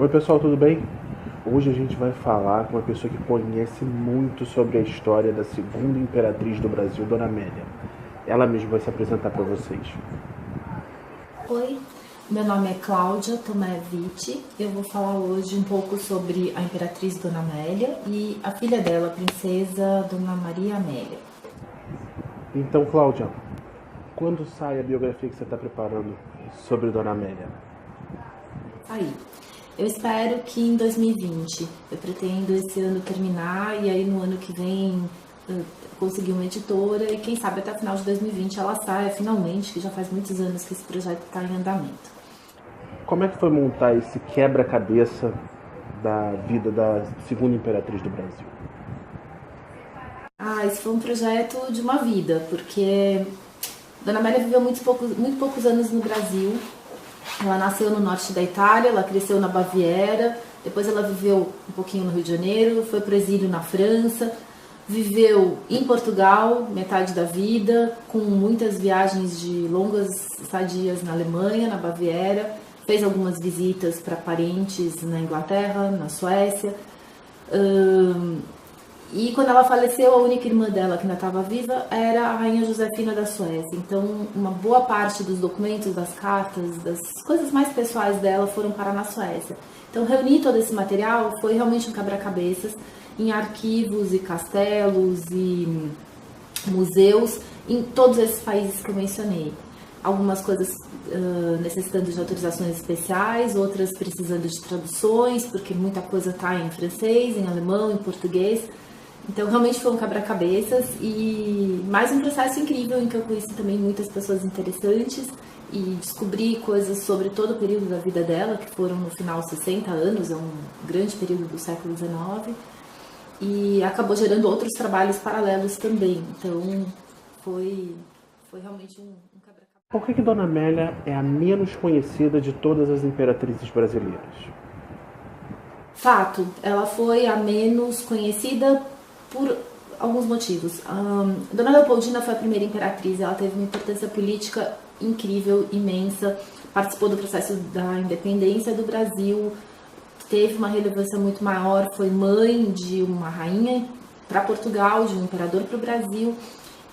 Oi pessoal, tudo bem? Hoje a gente vai falar com uma pessoa que conhece muito sobre a história da segunda imperatriz do Brasil, Dona Amélia. Ela mesma vai se apresentar para vocês. Oi, meu nome é Cláudia Tomé Vitti. Eu vou falar hoje um pouco sobre a Imperatriz Dona Amélia e a filha dela, a Princesa Dona Maria Amélia. Então, Cláudia, quando sai a biografia que você está preparando sobre Dona Amélia? Aí, eu espero que em 2020. Eu pretendo esse ano terminar e aí no ano que vem conseguir uma editora e quem sabe até o final de 2020 ela saia finalmente, que já faz muitos anos que esse projeto está em andamento. Como é que foi montar esse quebra-cabeça da vida da segunda imperatriz do Brasil? Esse foi um projeto de uma vida, porque Dona Amélia viveu muito poucos anos no Brasil. Ela nasceu no norte da Itália, ela cresceu na Baviera, depois ela viveu um pouquinho no Rio de Janeiro, foi para o exílio na França, viveu em Portugal metade da vida, com muitas viagens de longas estadias na Alemanha, na Baviera, fez algumas visitas para parentes na Inglaterra, na Suécia. E quando ela faleceu, a única irmã dela que ainda estava viva era a Rainha Josefina da Suécia. Então, uma boa parte dos documentos, das cartas, das coisas mais pessoais dela foram parar na Suécia. Então, reunir todo esse material foi realmente um quebra-cabeças em arquivos e castelos e museus em todos esses países que eu mencionei. Algumas coisas necessitando de autorizações especiais, outras precisando de traduções, porque muita coisa está em francês, em alemão, em português. Então, realmente foi um quebra-cabeças e mais um processo incrível em que eu conheci também muitas pessoas interessantes e descobri coisas sobre todo o período da vida dela, que foram no final 60 anos, é um grande período do século XIX, e acabou gerando outros trabalhos paralelos também. Então, foi realmente um quebra-cabeças. Por que Dona Amélia é a menos conhecida de todas as imperatrizes brasileiras? Fato, ela foi a menos conhecida por alguns motivos. Dona Leopoldina foi a primeira imperatriz, ela teve uma importância política incrível, imensa, participou do processo da independência do Brasil, teve uma relevância muito maior, foi mãe de uma rainha para Portugal, de um imperador para o Brasil.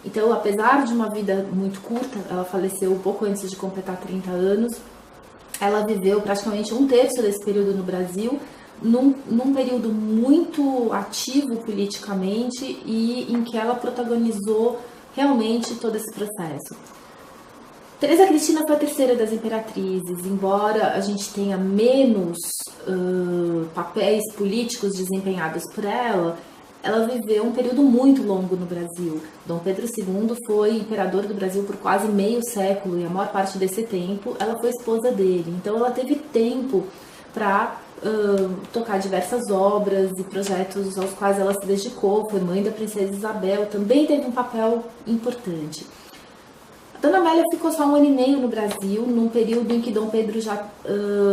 Então, apesar de uma vida muito curta, ela faleceu um pouco antes de completar 30 anos, ela viveu praticamente um terço desse período no Brasil, num período muito ativo politicamente e em que ela protagonizou realmente todo esse processo. Teresa Cristina foi a terceira das imperatrizes, embora a gente tenha menos papéis políticos desempenhados por ela, ela viveu um período muito longo no Brasil. Dom Pedro II foi imperador do Brasil por quase meio século e a maior parte desse tempo ela foi esposa dele. Então ela teve tempo para tocar diversas obras e projetos aos quais ela se dedicou, foi mãe da princesa Isabel, também teve um papel importante. A Dona Amélia ficou só 1 ano e meio no Brasil, num período em que Dom Pedro já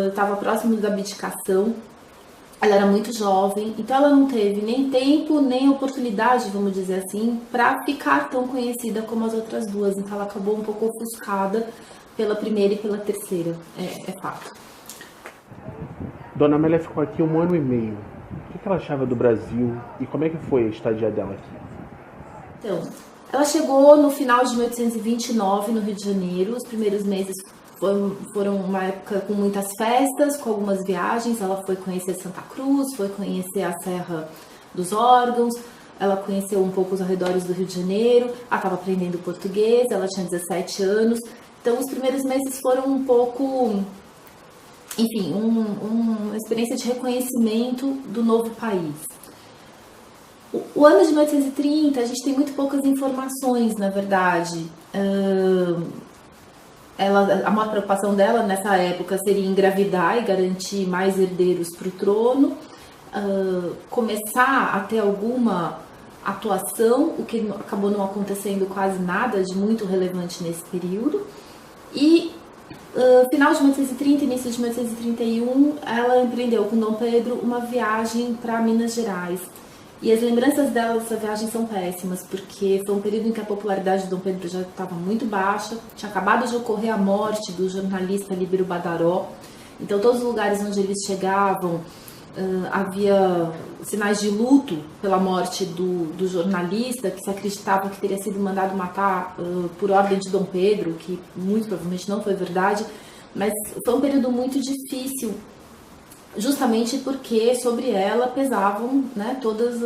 estava próximo da abdicação. Ela era muito jovem, então ela não teve nem tempo, nem oportunidade, vamos dizer assim, para ficar tão conhecida como as outras duas. Então ela acabou um pouco ofuscada pela primeira e pela terceira, é fato. Dona Amélia ficou aqui 1 ano e meio. O que ela achava do Brasil e como é que foi a estadia dela aqui? Então, ela chegou no final de 1829 no Rio de Janeiro. Os primeiros meses foram uma época com muitas festas, com algumas viagens. Ela foi conhecer Santa Cruz, foi conhecer a Serra dos Órgãos, ela conheceu um pouco os arredores do Rio de Janeiro, ela estava aprendendo português, ela tinha 17 anos. Então, os primeiros meses foram um pouco, enfim, uma experiência de reconhecimento do novo país. O ano de 1830, a gente tem muito poucas informações, na verdade. A maior preocupação dela nessa época seria engravidar e garantir mais herdeiros para o trono, começar a ter alguma atuação, o que acabou não acontecendo quase nada de muito relevante nesse período. E final de 1830, início de 1831, ela empreendeu com Dom Pedro uma viagem para Minas Gerais. E as lembranças dela dessa viagem são péssimas, porque foi um período em que a popularidade de Dom Pedro já estava muito baixa, tinha acabado de ocorrer a morte do jornalista Líbero Badaró, Então, todos os lugares onde eles chegavam, havia sinais de luto pela morte do jornalista, que se acreditava que teria sido mandado matar por ordem de Dom Pedro, que muito provavelmente não foi verdade, mas foi um período muito difícil, justamente porque sobre ela pesavam, né, todas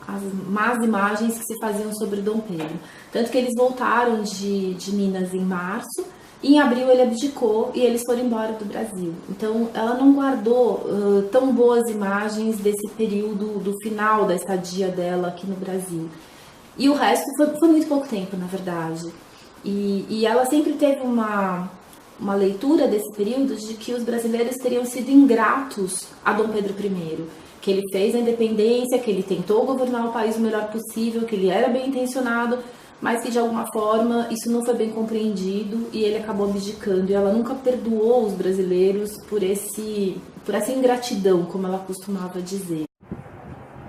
as más imagens que se faziam sobre Dom Pedro. Tanto que eles voltaram de Minas em março, e em abril ele abdicou e eles foram embora do Brasil. Então ela não guardou tão boas imagens desse período do final da estadia dela aqui no Brasil. E o resto foi muito pouco tempo, na verdade. E ela sempre teve uma leitura desse período de que os brasileiros teriam sido ingratos a Dom Pedro I, que ele fez a independência, que ele tentou governar o país o melhor possível, que ele era bem intencionado, mas que de alguma forma isso não foi bem compreendido e ele acabou abdicando. E ela nunca perdoou os brasileiros por essa ingratidão, como ela costumava dizer.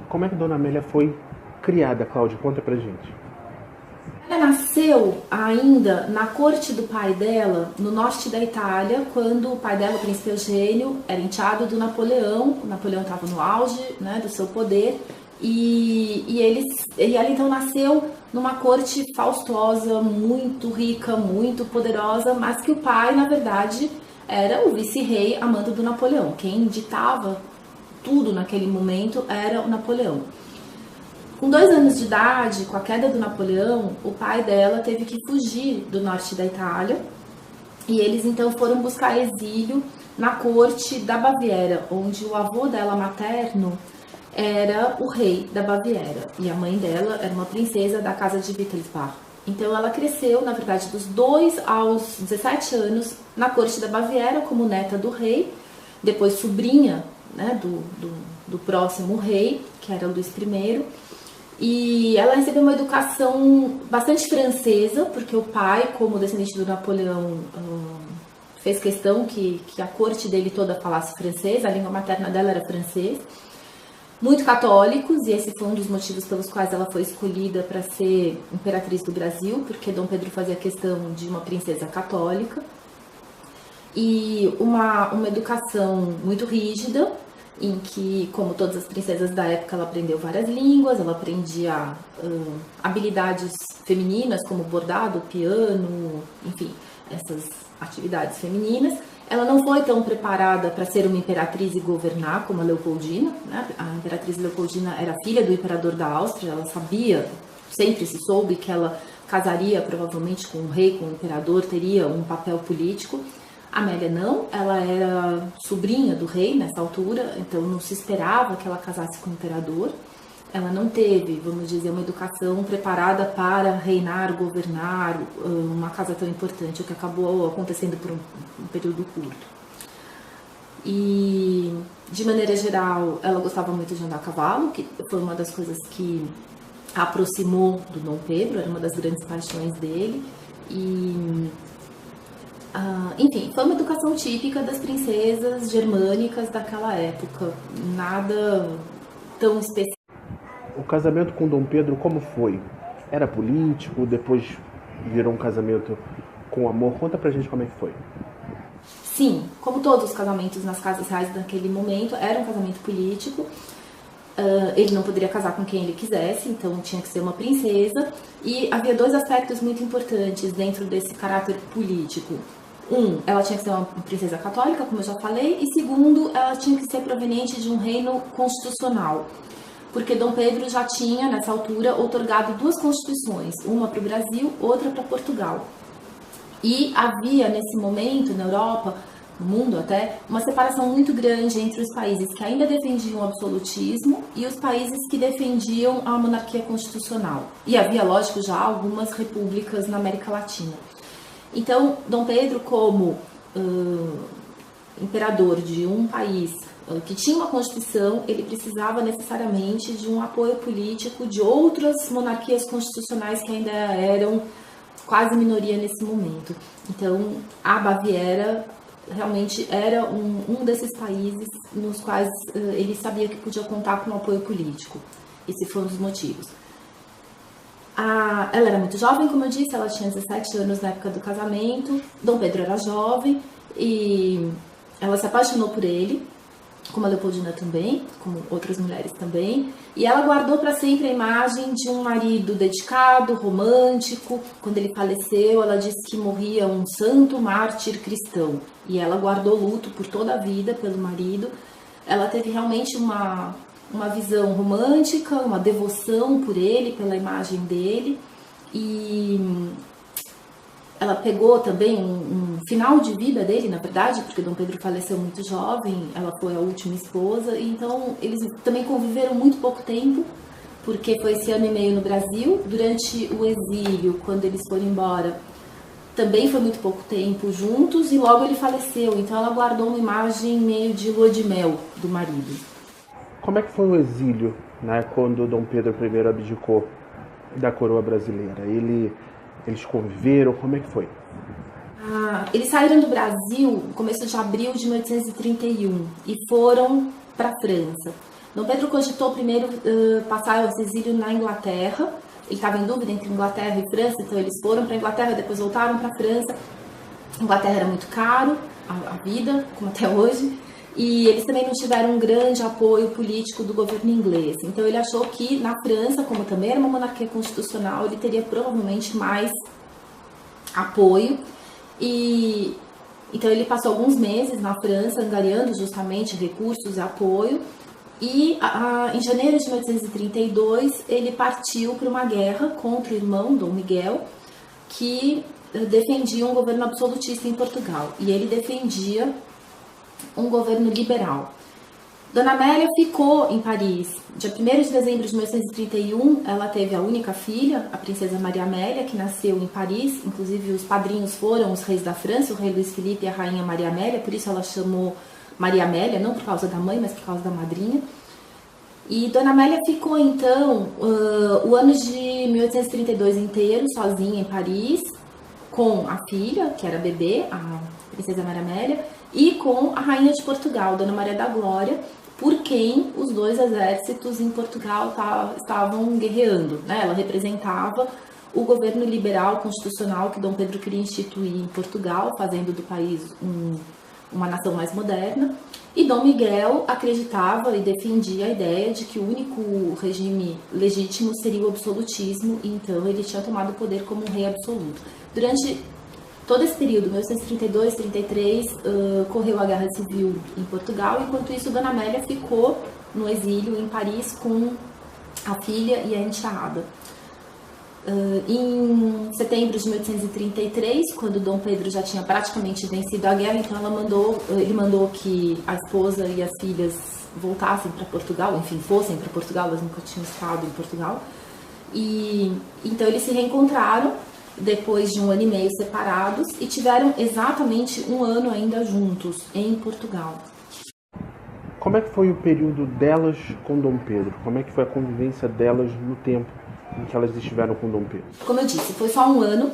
Como é que Dona Amélia foi criada, Cláudia? Conta pra gente. Ela nasceu ainda na corte do pai dela, no norte da Itália, quando o pai dela, o príncipe Eugênio, era enteado do Napoleão. O Napoleão estava no auge, né, do seu poder, e ela então nasceu numa corte faustosa, muito rica, muito poderosa, mas que o pai, na verdade, era o vice-rei amando do Napoleão. Quem ditava tudo naquele momento era o Napoleão. Com 2 anos de idade, com a queda do Napoleão, o pai dela teve que fugir do norte da Itália e eles então foram buscar exílio na corte da Baviera, onde o avô dela materno era o rei da Baviera e a mãe dela era uma princesa da casa de Wittelsbach. Então ela cresceu, na verdade, dos 2 aos 17 anos na corte da Baviera como neta do rei, depois sobrinha, né, do próximo rei, que era Luís I. E ela recebeu uma educação bastante francesa, porque o pai, como descendente do Napoleão, fez questão que a corte dele toda falasse francês, a língua materna dela era francês. Muito católicos, e esse foi um dos motivos pelos quais ela foi escolhida para ser imperatriz do Brasil, porque Dom Pedro fazia questão de uma princesa católica. E uma educação muito rígida, em que, como todas as princesas da época, ela aprendeu várias línguas, ela aprendia habilidades femininas, como bordado, piano, enfim, essas atividades femininas. Ela não foi tão preparada para ser uma imperatriz e governar como a Leopoldina, né? A imperatriz Leopoldina era filha do imperador da Áustria, ela sabia, sempre se soube que ela casaria provavelmente com um rei, com um imperador, teria um papel político. Amélia não, ela era sobrinha do rei nessa altura, então não se esperava que ela casasse com o imperador. Ela não teve, vamos dizer, uma educação preparada para reinar, governar uma casa tão importante, o que acabou acontecendo por um período curto. E, de maneira geral, ela gostava muito de andar a cavalo, que foi uma das coisas que a aproximou do Dom Pedro, era uma das grandes paixões dele. E enfim, foi uma educação típica das princesas germânicas daquela época, nada tão especial. O casamento com Dom Pedro como foi? Era político, depois virou um casamento com amor? Conta pra gente como é que foi. Sim, como todos os casamentos nas casas reais naquele momento, era um casamento político. Ele não poderia casar com quem ele quisesse, então tinha que ser uma princesa. E havia 2 aspectos muito importantes dentro desse caráter político. Ela tinha que ser uma princesa católica, como eu já falei, e segundo, ela tinha que ser proveniente de um reino constitucional, porque Dom Pedro já tinha, nessa altura, outorgado 2 constituições, uma para o Brasil, outra para Portugal. E havia, nesse momento, na Europa, no mundo até, uma separação muito grande entre os países que ainda defendiam o absolutismo e os países que defendiam a monarquia constitucional. E havia, lógico, já algumas repúblicas na América Latina. Então, Dom Pedro, como imperador de um país que tinha uma constituição, ele precisava necessariamente de um apoio político de outras monarquias constitucionais que ainda eram quase minoria nesse momento. Então, a Baviera realmente era um desses países nos quais ele sabia que podia contar com um apoio político. Esse foi um dos motivos. Ela era muito jovem, como eu disse, ela tinha 17 anos na época do casamento. Dom Pedro era jovem e ela se apaixonou por ele, como a Leopoldina também, como outras mulheres também, e ela guardou para sempre a imagem de um marido dedicado, romântico. Quando ele faleceu, ela disse que morria um santo mártir cristão, e ela guardou luto por toda a vida pelo marido. Ela teve realmente uma visão romântica, uma devoção por ele, pela imagem dele, e ela pegou também um final de vida dele, na verdade, porque Dom Pedro faleceu muito jovem, ela foi a última esposa, então eles também conviveram muito pouco tempo, porque foi esse ano e meio no Brasil. Durante o exílio, quando eles foram embora, também foi muito pouco tempo juntos, e logo ele faleceu, então ela guardou uma imagem meio de lua de mel do marido. Como é que foi o exílio, né, quando Dom Pedro I abdicou da coroa brasileira? Eles conviveram, como é que foi? Eles saíram do Brasil no começo de abril de 1831 e foram para a França. Dom Pedro cogitou primeiro passar esse exílio na Inglaterra. Ele estava em dúvida entre Inglaterra e França, então eles foram para a Inglaterra, depois voltaram para a França. A Inglaterra era muito caro, a vida, como até hoje, e eles também não tiveram um grande apoio político do governo inglês. Então ele achou que na França, como também era uma monarquia constitucional, ele teria provavelmente mais apoio. E então ele passou alguns meses na França angariando justamente recursos e apoio. E em janeiro de 1832 ele partiu para uma guerra contra o irmão Dom Miguel, que defendia um governo absolutista em Portugal, e ele defendia um governo liberal. Dona Amélia ficou em Paris. Dia 1º de dezembro de 1831, ela teve a única filha, a princesa Maria Amélia, que nasceu em Paris. Inclusive, os padrinhos foram os reis da França, o rei Luís Felipe e a rainha Maria Amélia, por isso ela chamou Maria Amélia, não por causa da mãe, mas por causa da madrinha. E Dona Amélia ficou, então, o ano de 1832 inteiro, sozinha em Paris, com a filha, que era bebê, a princesa Maria Amélia, e com a rainha de Portugal, Dona Maria da Glória, por quem os dois exércitos em Portugal estavam guerreando, né? Ela representava o governo liberal constitucional que Dom Pedro queria instituir em Portugal, fazendo do país uma nação mais moderna. E Dom Miguel acreditava e defendia a ideia de que o único regime legítimo seria o absolutismo, e então ele tinha tomado o poder como um rei absoluto. Durante todo esse período, 1832, 33, correu a Guerra Civil em Portugal. Enquanto isso, Dona Amélia ficou no exílio em Paris com a filha e a enteada. Em setembro de 1833, quando Dom Pedro já tinha praticamente vencido a guerra, então ele mandou que a esposa e as filhas voltassem para Portugal, enfim, fossem para Portugal, elas nunca tinham estado em Portugal. E então eles se reencontraram depois de um ano e meio separados e tiveram exatamente um ano ainda juntos em Portugal. Como é que foi o período delas com Dom Pedro? Como é que foi a convivência delas no tempo em que elas estiveram com Dom Pedro? Como eu disse, foi só um ano.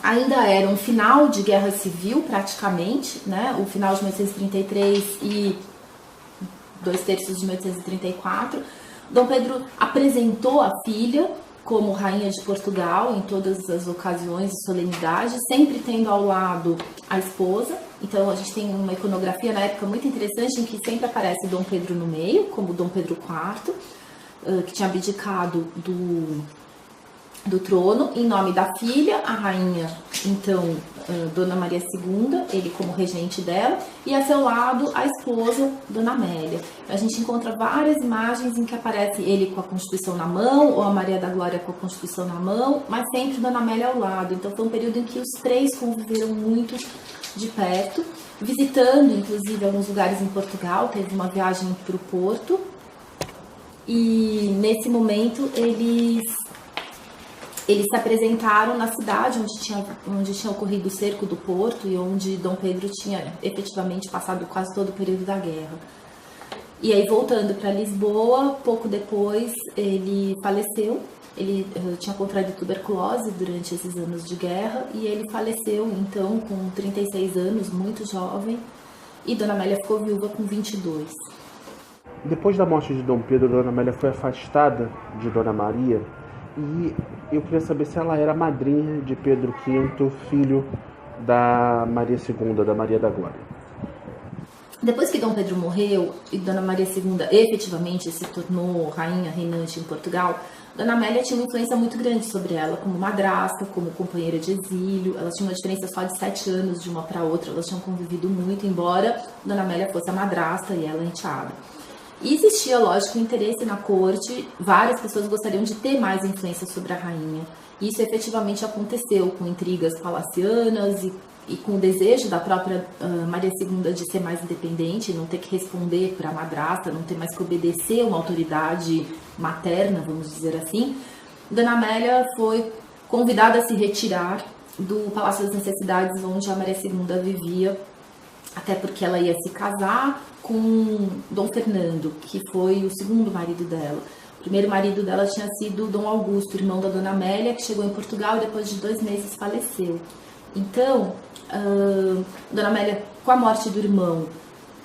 Ainda era um final de guerra civil, praticamente, né? O final de 1833 e 2/3 de 1834. Dom Pedro apresentou a filha como rainha de Portugal em todas as ocasiões e solenidades, sempre tendo ao lado a esposa. Então a gente tem uma iconografia na época muito interessante em que sempre aparece Dom Pedro no meio, como Dom Pedro IV, que tinha abdicado do trono em nome da filha, a rainha, então, Dona Maria II, ele como regente dela, e a seu lado a esposa, Dona Amélia. A gente encontra várias imagens em que aparece ele com a Constituição na mão, ou a Maria da Glória com a Constituição na mão, mas sempre Dona Amélia ao lado. Então foi um período em que os três conviveram muito de perto, visitando inclusive alguns lugares em Portugal. Teve uma viagem para o Porto, e nesse momento eles se apresentaram na cidade onde tinha ocorrido o cerco do Porto e onde Dom Pedro tinha efetivamente passado quase todo o período da guerra. E aí, voltando para Lisboa, pouco depois ele faleceu. Ele tinha contraído tuberculose durante esses anos de guerra e ele faleceu, então, com 36 anos, muito jovem, e Dona Amélia ficou viúva com 22. Depois da morte de Dom Pedro, Dona Amélia foi afastada de Dona Maria, e eu queria saber se ela era madrinha de Pedro V, filho da Maria II, da Maria da Glória. Depois que Dom Pedro morreu e Dona Maria II efetivamente se tornou rainha reinante em Portugal, Dona Amélia tinha uma influência muito grande sobre ela, como madrasta, como companheira de exílio. Elas tinham uma diferença só de 7 anos de uma para outra, elas tinham convivido muito, embora Dona Amélia fosse a madrasta e ela a enteada. E existia, lógico, um interesse na corte, várias pessoas gostariam de ter mais influência sobre a rainha. Isso efetivamente aconteceu com intrigas palacianas e com o desejo da própria Maria II de ser mais independente, não ter que responder para a madrasta, não ter mais que obedecer uma autoridade materna, vamos dizer assim. Dona Amélia foi convidada a se retirar do Palácio das Necessidades, onde a Maria II vivia, até porque ela ia se casar com Dom Fernando, que foi o segundo marido dela. O primeiro marido dela tinha sido Dom Augusto, irmão da Dona Amélia, que chegou em Portugal e depois de 2 meses faleceu. Então, Dona Amélia, com a morte do irmão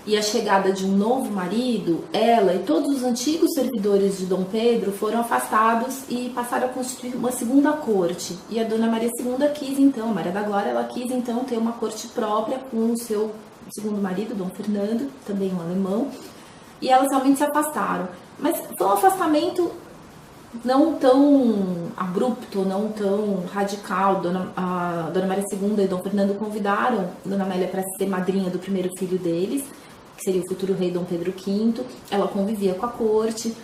e a chegada de um novo marido, ela e todos os antigos servidores de Dom Pedro foram afastados e passaram a constituir uma segunda corte. E a Dona Maria II quis então, a Maria da Glória, ela quis então ter uma corte própria com o seu segundo marido, Dom Fernando, também um alemão, e elas realmente se afastaram. Mas foi um afastamento não tão abrupto, não tão radical. A Dona Maria II e Dom Fernando convidaram Dona Amélia para ser madrinha do primeiro filho deles, que seria o futuro rei Dom Pedro V. Ela convivia com a corte,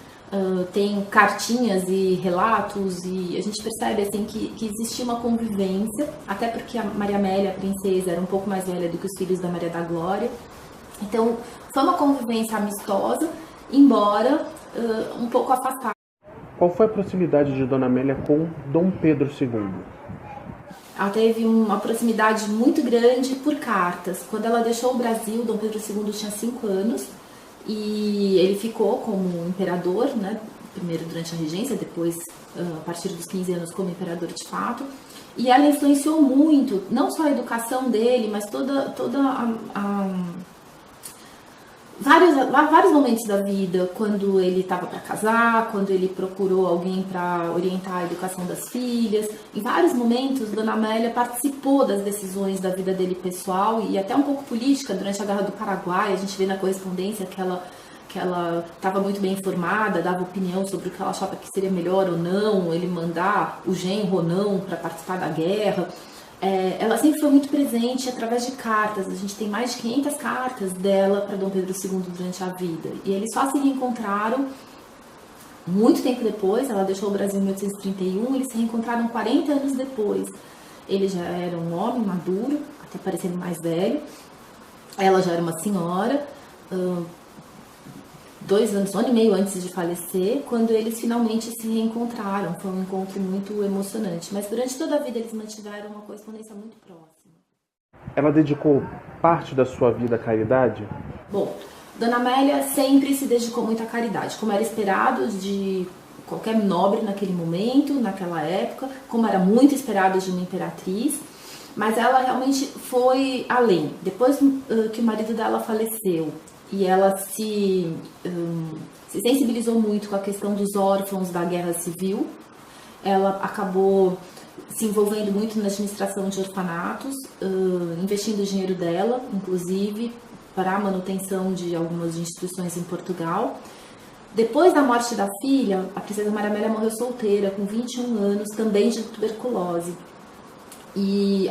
tem cartinhas e relatos, e a gente percebe assim que existia uma convivência, até porque a Maria Amélia, a princesa, era um pouco mais velha do que os filhos da Maria da Glória. Então, foi uma convivência amistosa, embora um pouco afastada. Qual foi a proximidade de Dona Amélia com Dom Pedro II? Ela teve uma proximidade muito grande por cartas. Quando ela deixou o Brasil, Dom Pedro II tinha 5 anos e ele ficou como imperador, né? Primeiro durante a regência, depois a partir dos 15 anos como imperador de fato. E ela influenciou muito, não só a educação dele, mas toda vários momentos da vida, quando ele estava para casar, quando ele procurou alguém para orientar a educação das filhas. Em vários momentos, Dona Amélia participou das decisões da vida dele pessoal e até um pouco política. Durante a Guerra do Paraguai, a gente vê na correspondência que ela estava muito bem informada, dava opinião sobre o que ela achava que seria melhor ou não, ele mandar o genro ou não para participar da guerra. Ela sempre foi muito presente através de cartas. A gente tem mais de 500 cartas dela para Dom Pedro II durante a vida. E eles só se reencontraram muito tempo depois. Ela deixou o Brasil em 1831, eles se reencontraram 40 anos depois. Ele já era um homem maduro, até parecendo mais velho. Ela já era uma senhora, 2 anos, 1 ano e meio antes de falecer, quando eles finalmente se reencontraram. Foi um encontro muito emocionante, mas durante toda a vida eles mantiveram uma correspondência muito próxima. Ela dedicou parte da sua vida à caridade? Bom, Dona Amélia sempre se dedicou muito à caridade, como era esperado de qualquer nobre naquele momento, naquela época, como era muito esperado de uma imperatriz, mas ela realmente foi além. Depois que o marido dela faleceu, e ela se sensibilizou muito com a questão dos órfãos da Guerra Civil. Ela acabou se envolvendo muito na administração de orfanatos, investindo o dinheiro dela, inclusive, para a manutenção de algumas instituições em Portugal. Depois da morte da filha, a princesa Maria Amélia morreu solteira, com 21 anos, também de tuberculose. E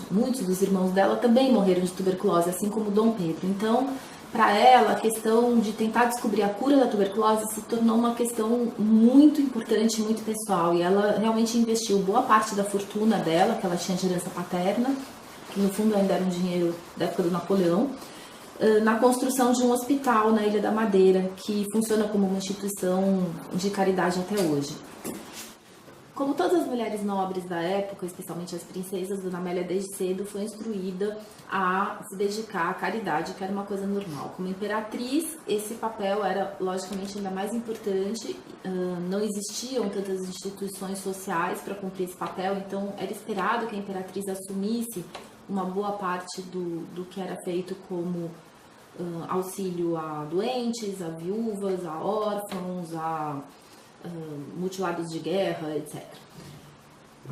muitos dos irmãos dela também morreram de tuberculose, assim como Dom Pedro. Então, para ela, a questão de tentar descobrir a cura da tuberculose se tornou uma questão muito importante, muito pessoal. E ela realmente investiu boa parte da fortuna dela, que ela tinha de herança paterna, que no fundo ainda era um dinheiro da época do Napoleão, na construção de um hospital na Ilha da Madeira, que funciona como uma instituição de caridade até hoje. Como todas as mulheres nobres da época, especialmente as princesas, Dona Amélia desde cedo foi instruída a se dedicar à caridade, que era uma coisa normal. Como imperatriz, esse papel era logicamente ainda mais importante, não existiam tantas instituições sociais para cumprir esse papel, então era esperado que a imperatriz assumisse uma boa parte do que era feito como auxílio a doentes, a viúvas, a órfãos, a mutilados de guerra, etc.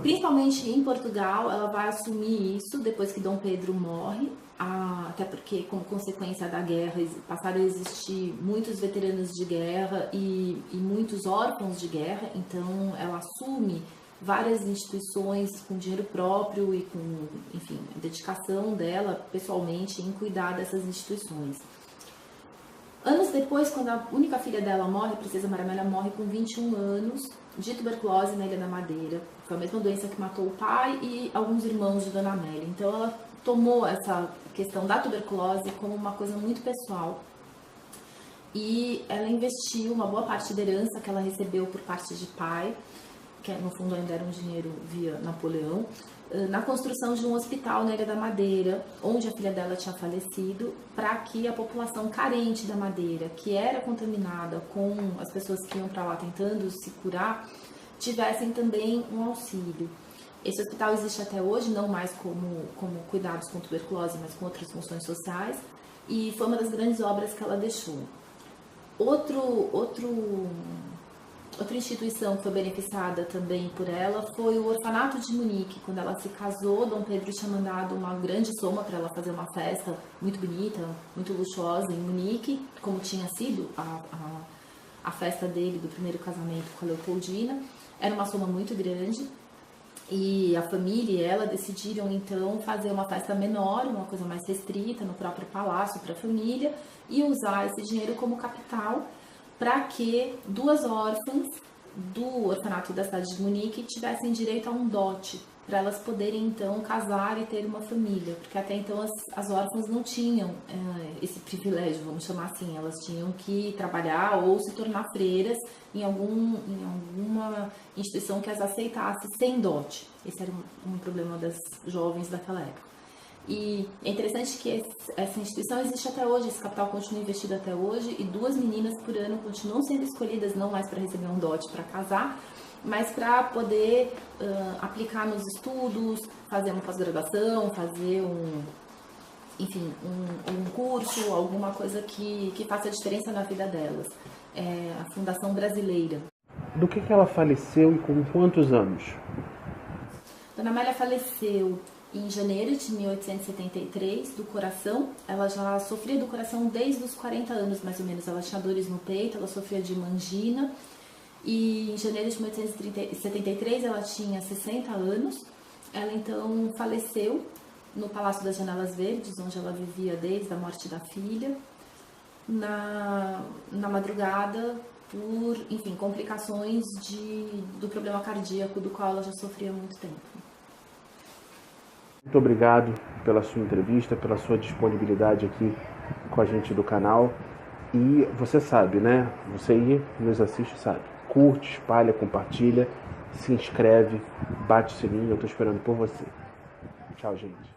Principalmente em Portugal, ela vai assumir isso depois que Dom Pedro morre, até porque, como consequência da guerra, passaram a existir muitos veteranos de guerra e muitos órfãos de guerra, então ela assume várias instituições com dinheiro próprio e com, enfim, a dedicação dela pessoalmente em cuidar dessas instituições. Anos depois, quando a única filha dela morre, a Princesa Maria Amélia morre com 21 anos, de tuberculose na Ilha da Madeira. Foi a mesma doença que matou o pai e alguns irmãos de Dona Amélia. Então ela tomou essa questão da tuberculose como uma coisa muito pessoal. E ela investiu uma boa parte da herança que ela recebeu por parte de pai, que no fundo ainda era um dinheiro via Napoleão, na construção de um hospital na Ilha da Madeira, onde a filha dela tinha falecido, para que a população carente da Madeira, que era contaminada com as pessoas que iam para lá tentando se curar, tivessem também um auxílio. Esse hospital existe até hoje, não mais como cuidados com tuberculose, mas com outras funções sociais, e foi uma das grandes obras que ela deixou. Outra instituição que foi beneficiada também por ela foi o Orfanato de Munique. Quando ela se casou, Dom Pedro tinha mandado uma grande soma para ela fazer uma festa muito bonita, muito luxuosa em Munique, como tinha sido a festa dele do primeiro casamento com a Leopoldina. Era uma soma muito grande e a família e ela decidiram então fazer uma festa menor, uma coisa mais restrita no próprio palácio para a família e usar esse dinheiro como capital para que 2 órfãs do orfanato da cidade de Munique tivessem direito a um dote, para elas poderem então casar e ter uma família, porque até então as órfãs não tinham esse privilégio, vamos chamar assim, elas tinham que trabalhar ou se tornar freiras em alguma instituição que as aceitasse sem dote. Esse era um problema das jovens daquela época. E é interessante que essa instituição existe até hoje, esse capital continua investido até hoje, e 2 meninas por ano continuam sendo escolhidas, não mais para receber um dote para casar, mas para poder aplicar nos estudos, fazer uma pós-graduação, fazer um curso, alguma coisa que faça diferença na vida delas. É a Fundação Brasileira. Do que ela faleceu e com quantos anos? Dona Amélia faleceu em janeiro de 1873, do coração. Ela já sofria do coração desde os 40 anos, mais ou menos. Ela tinha dores no peito, ela sofria de mangina. E em janeiro de 1873, ela tinha 60 anos. Ela, então, faleceu no Palácio das Janelas Verdes, onde ela vivia desde a morte da filha, na madrugada, por, enfim, complicações do problema cardíaco, do qual ela já sofria há muito tempo. Muito obrigado pela sua entrevista, pela sua disponibilidade aqui com a gente do canal. E você sabe, né? Você aí nos assiste, sabe. Curte, espalha, compartilha, se inscreve, bate o sininho. Eu tô esperando por você. Tchau, gente.